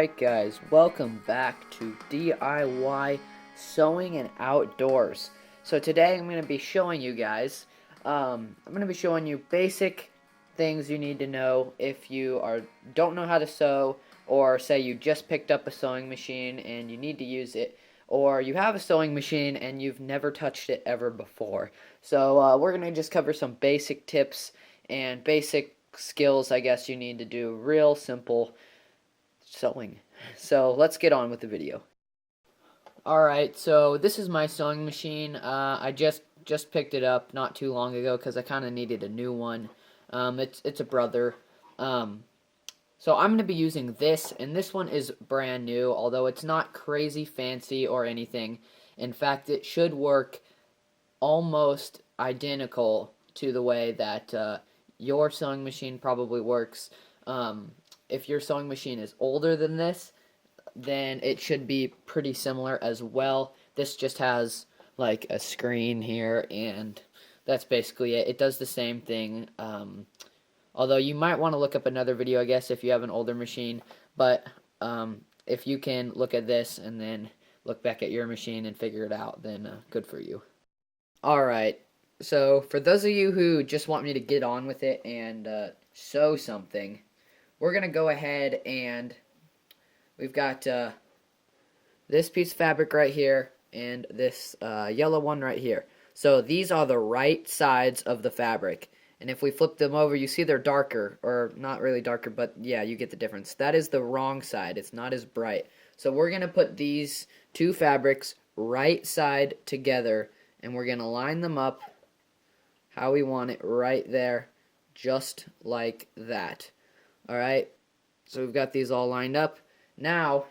Alright guys, welcome back to DIY Sewing and Outdoors. So today I'm going to be showing you guys, basic things you need to know if you don't know how to sew, or say you just picked up a sewing machine and you need to use it, or you have a sewing machine and you've never touched it ever before. So we're going to just cover some basic tips and basic skills I guess you need to do real simple sewing. So let's get on with the video. Alright, so this is my sewing machine. I just picked it up not too long ago because I kind of needed a new one. It's a Brother. So I'm going to be using this, and this one is brand new, although it's not crazy fancy or anything. In fact, it should work almost identical to the way that your sewing machine probably works. If your sewing machine is older than this, then it should be pretty similar as well. This just has like a screen here, and that's basically it. It does the same thing, although you might want to look up another video, I guess, if you have an older machine. But if you can look at this and then look back at your machine and figure it out, then good for you. Alright, so for those of you who just want me to get on with it and sew something, we're going to go ahead and we've got this piece of fabric right here and this yellow one right here. So these are the right sides of the fabric. And if we flip them over, you see they're darker, or not really darker, but yeah, you get the difference. That is the wrong side. It's not as bright. So we're going to put these two fabrics right side together, and we're going to line them up how we want it right there, just like that. Alright, so we've got these all lined up. Now,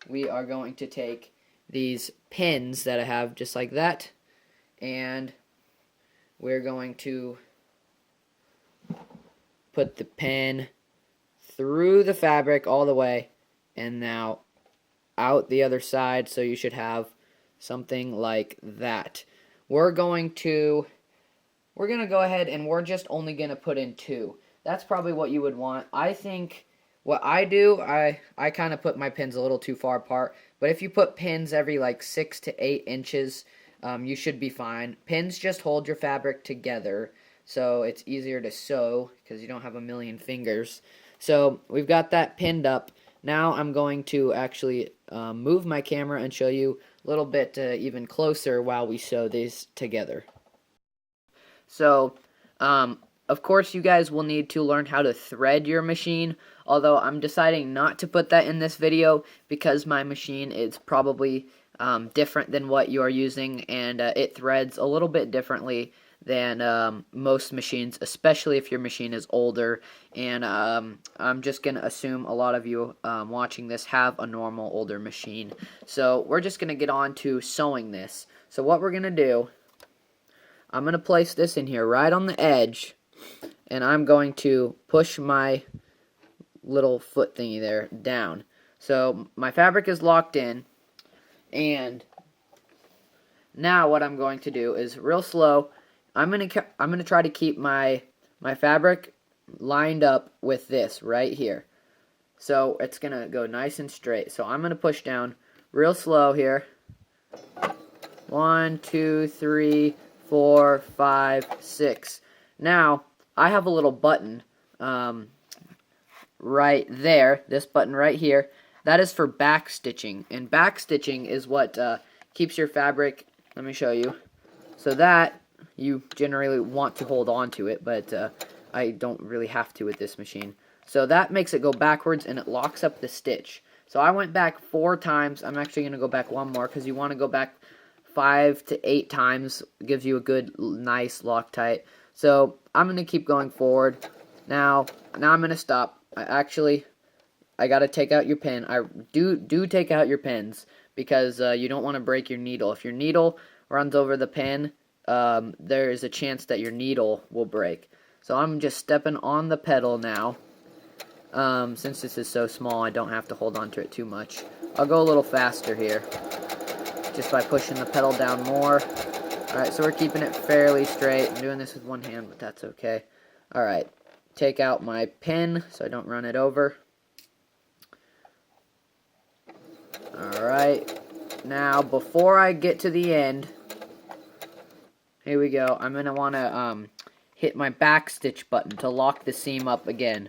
we are going to take these pins that I have just like that, and we're going to put the pin through the fabric all the way, and now out the other side, so you should have something like that. We're going to go ahead and we're just only going to put in two. That's probably what you would want. I think what I do, I kind of put my pins a little too far apart. But if you put pins every like 6 to 8 inches, you should be fine. Pins just hold your fabric together, so it's easier to sew because you don't have a million fingers. So we've got that pinned up. Now I'm going to actually move my camera and show you a little bit even closer while we sew these together. So, of course, you guys will need to learn how to thread your machine, although I'm deciding not to put that in this video because my machine is probably different than what you are using, and it threads a little bit differently than most machines, especially if your machine is older. And I'm just going to assume a lot of you watching this have a normal older machine. So we're just going to get on to sewing this. So what we're going to do, I'm going to place this in here right on the edge, and I'm going to push my little foot thingy there down. So my fabric is locked in, and now what I'm going to do is real slow. I'm going to try to keep my fabric lined up with this right here. So it's going to go nice and straight. So I'm going to push down real slow here. 1, 2, 3, 4, 5, 6. Now, I have a little button right there, this button right here. That is for back stitching, and back stitching is what keeps your fabric, let me show you, so that you generally want to hold on to it, but I don't really have to with this machine. So that makes it go backwards, and it locks up the stitch. So I went back 4 times. I'm actually going to go back one more because you want to go back 5 to 8 times. It gives you a good, nice Loctite. So I'm going to keep going forward. Now I'm going to stop. I got to take out your pin. I do take out your pins because you don't want to break your needle. If your needle runs over the pin, there is a chance that your needle will break. So I'm just stepping on the pedal now. Since this is so small, I don't have to hold on to it too much. I'll go a little faster here, just by pushing the pedal down more. Alright, so we're keeping it fairly straight. I'm doing this with one hand, but that's okay. Alright, take out my pin so I don't run it over. Alright, now before I get to the end, here we go, I'm going to want to hit my back stitch button to lock the seam up again.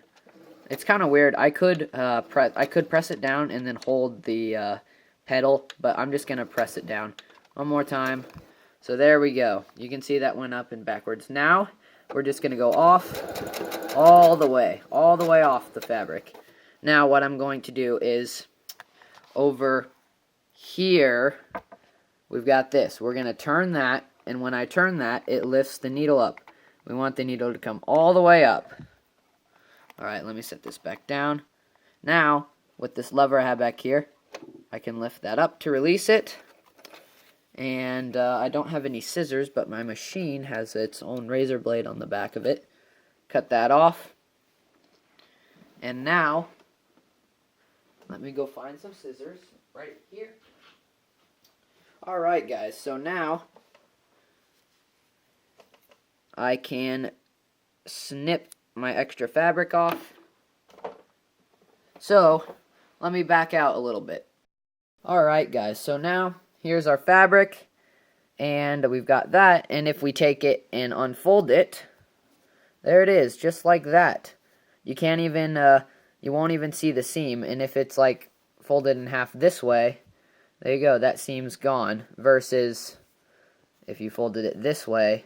It's kind of weird. I could press it down and then hold the pedal, but I'm just going to press it down one more time. So there we go. You can see that went up and backwards. Now we're just going to go off all the way off the fabric. Now what I'm going to do is over here, we've got this. We're going to turn that, and when I turn that, it lifts the needle up. We want the needle to come all the way up. Alright, let me set this back down. Now, with this lever I have back here, I can lift that up to release it. And I don't have any scissors, but my machine has its own razor blade on the back of it. Cut that off. And now, let me go find some scissors right here. Alright guys, so now I can snip my extra fabric off. So, let me back out a little bit. Alright guys, so now here's our fabric, and we've got that, and if we take it and unfold it, there it is, just like that. You can't even, you won't even see the seam, and if it's like folded in half this way, there you go, that seam's gone, versus if you folded it this way,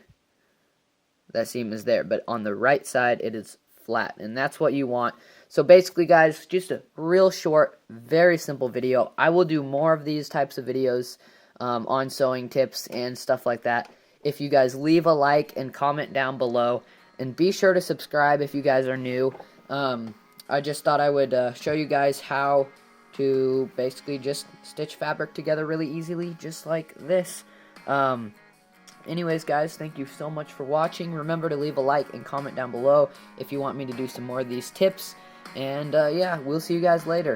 that seam is there, but on the right side it is flat, and that's what you want. So basically guys, just a real short, very simple video. I will do more of these types of videos on sewing tips and stuff like that. If you guys leave a like and comment down below, and be sure to subscribe if you guys are new. I just thought I would show you guys how to basically just stitch fabric together really easily, just like this. Anyways, guys, thank you so much for watching. Remember to leave a like and comment down below if you want me to do some more of these tips. And, yeah, we'll see you guys later.